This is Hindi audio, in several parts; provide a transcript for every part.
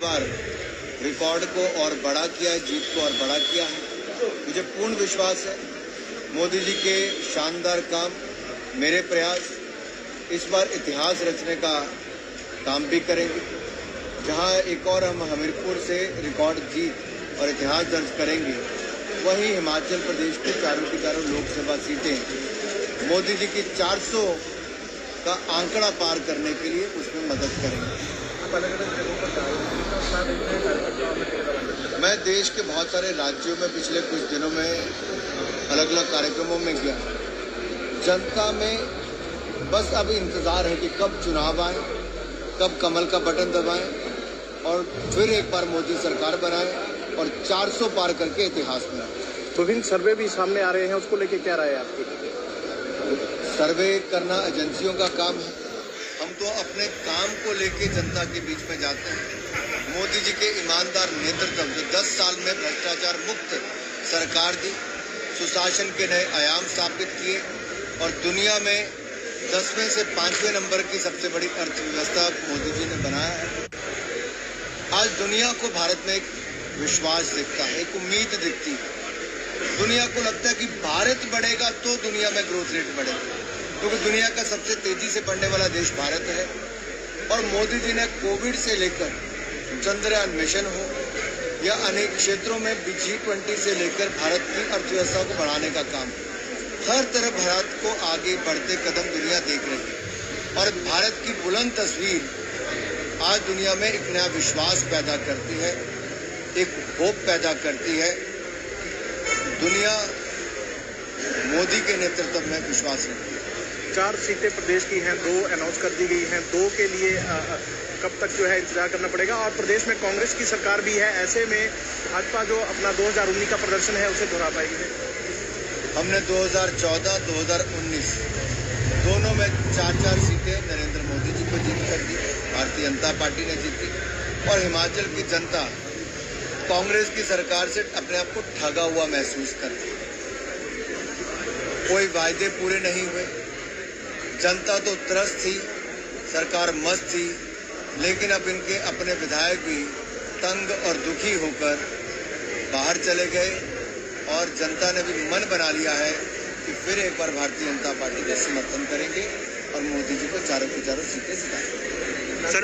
बार रिकॉर्ड को और बड़ा किया है, जीत को और बड़ा किया है। मुझे पूर्ण विश्वास है मोदी जी के शानदार काम, मेरे प्रयास इस बार इतिहास रचने का काम भी करेंगे। जहां एक और हम हमीरपुर से रिकॉर्ड जीत और इतिहास दर्ज करेंगे, वहीं हिमाचल प्रदेश के चारों की चारों लोकसभा सीटें मोदी जी की 400 का आंकड़ा पार करने के लिए उसमें मदद करेंगे। मैं देश के बहुत सारे राज्यों में पिछले कुछ दिनों में अलग अलग कार्यक्रमों में गया। जनता में बस अब इंतजार है कि कब चुनाव आए, कब कमल का बटन दबाएं और फिर एक बार मोदी सरकार बनाएं और 400 पार करके इतिहास में आए। विभिन्न सर्वे भी सामने आ रहे हैं, उसको लेके क्या राय है आपकी? सर्वे करना एजेंसियों का काम है। हम तो अपने काम को लेके जनता के बीच में जाते हैं। मोदी जी के ईमानदार नेतृत्व जो 10 साल में भ्रष्टाचार मुक्त सरकार दी, सुशासन के नए आयाम स्थापित किए और दुनिया में 10वें से 5वें नंबर की सबसे बड़ी अर्थव्यवस्था मोदी जी ने बनाया है। आज दुनिया को भारत में एक विश्वास दिखता है, एक उम्मीद दिखती है। दुनिया को लगता है कि भारत बढ़ेगा तो दुनिया में ग्रोथ रेट बढ़ेगा, क्योंकि दुनिया का सबसे तेजी से बढ़ने वाला देश भारत है। और मोदी जी ने कोविड से लेकर चंद्रयान मिशन हो या अनेक क्षेत्रों में G20 से लेकर भारत की अर्थव्यवस्था को बढ़ाने का काम, हर तरफ भारत को आगे बढ़ते कदम दुनिया देख रही है। और भारत की बुलंद तस्वीर आज दुनिया में एक नया विश्वास पैदा करती है, एक होप पैदा करती है। दुनिया मोदी के नेतृत्व में विश्वास रखती है। 4 सीटें प्रदेश की हैं, 2 अनाउंस कर दी गई हैं, 2 के लिए कब तक जो है इंतजार करना पड़ेगा? और प्रदेश में कांग्रेस की सरकार भी है, ऐसे में भाजपा जो अपना 2019 का प्रदर्शन है उसे दोहरा पाएगी? हमने 2014, 2019 दोनों में 4-4 सीटें नरेंद्र मोदी जी को जीत कर दी, भारतीय जनता पार्टी ने जीती। और हिमाचल की जनता कांग्रेस की सरकार से अपने आप को ठगा हुआ महसूस करती है। कोई वायदे पूरे नहीं हुए, जनता तो त्रस्त थी, सरकार मस्त थी, लेकिन अब इनके अपने विधायक भी तंग और दुखी होकर बाहर चले गए और जनता ने भी मन बना लिया है कि फिर एक बार भारतीय जनता पार्टी का समर्थन करेंगे और मोदी जी को चारों की चारों सीटें जिताएंगे। सर,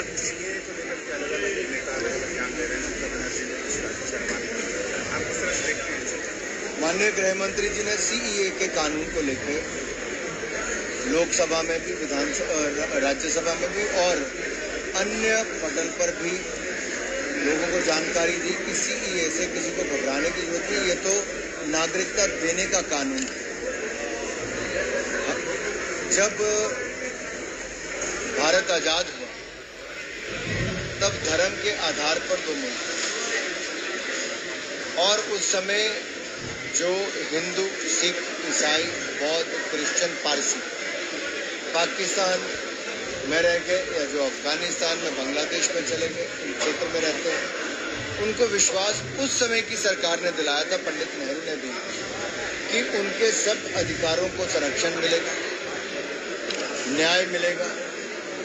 माननीय गृह मंत्री जी ने CEA के कानून को लेकर लोकसभा में भी, विधानसभा, राज्यसभा में भी और अन्य पटल पर भी लोगों को जानकारी दी कि CEA से किसी को घबराने की जरूरत नहीं, ये तो नागरिकता देने का कानून है। जब भारत आजाद हुआ तब धर्म के आधार पर 2 मुल्क, और उस समय जो हिंदू, सिख, ईसाई, बौद्ध, क्रिश्चियन, पारसी पाकिस्तान में रह गए या जो अफगानिस्तान में, बांग्लादेश में चले गए, क्षेत्र में रहते हैं, उनको विश्वास उस समय की सरकार ने दिलाया था, पंडित नेहरू ने भी, कि उनके सब अधिकारों को संरक्षण मिलेगा, न्याय मिलेगा।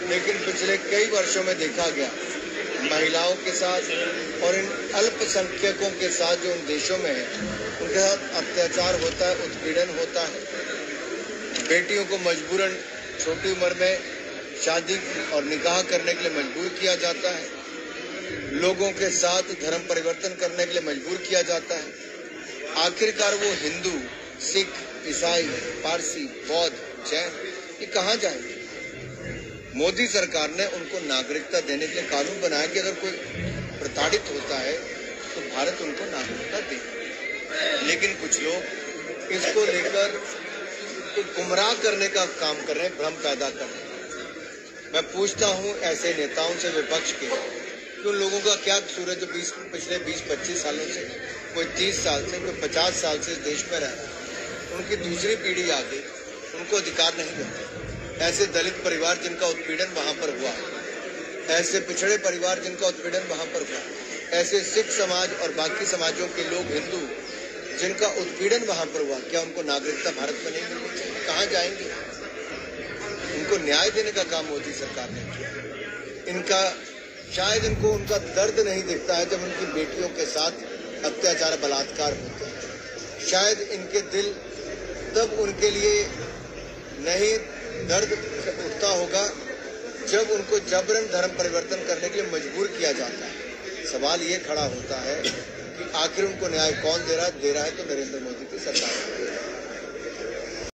लेकिन पिछले कई वर्षों में देखा गया महिलाओं के साथ और इन अल्पसंख्यकों के साथ जो उन देशों में है, उनके साथ अत्याचार होता है, उत्पीड़न होता है। बेटियों को मजबूरन छोटी उम्र में शादी और निकाह करने के लिए मजबूर किया जाता है। लोगों के साथ धर्म परिवर्तन करने के लिए मजबूर किया जाता है। आखिरकार वो हिंदू, सिख, ईसाई, पारसी, बौद्ध, जैन, ये कहाँ जाएंगे? मोदी सरकार ने उनको नागरिकता देने के लिए कानून बनाया कि अगर कोई प्रताड़ित होता है तो भारत उनको नागरिकता दे। लेकिन कुछ लोग इसको लेकर गुमराह करने का काम कर रहे हैं, भ्रम पैदा कर रहे हैं। मैं पूछता हूं ऐसे नेताओं से, विपक्ष के, कि उन लोगों का क्या कसूर है जो पिछले 20-25 सालों से, कोई 30 साल से, कोई 50 साल से इस देश में रह रहा है, उनकी दूसरी पीढ़ी आ गई, उनको अधिकार नहीं मिलते। ऐसे दलित परिवार जिनका उत्पीड़न वहां पर हुआ, ऐसे पिछड़े परिवार जिनका उत्पीड़न वहां पर हुआ, ऐसे सिख समाज और बाकी समाजों के लोग, हिंदू, जिनका उत्पीड़न वहां पर हुआ, क्या उनको नागरिकता भारत में नहीं मिलनी चाहिए? कहाँ जाएंगे? उनको न्याय देने का काम मोदी सरकार ने किया। इनका शायद इनको उनका दर्द नहीं दिखता है जब उनकी बेटियों के साथ अत्याचार बलात्कार होते हैं। शायद इनके दिल तब उनके लिए नहीं दर्द उठता होगा जब उनको जबरन धर्म परिवर्तन करने के लिए मजबूर किया जाता है। सवाल ये खड़ा होता है कि आखिर उनको न्याय कौन दे रहा है? तो नरेंद्र मोदी की सरकार।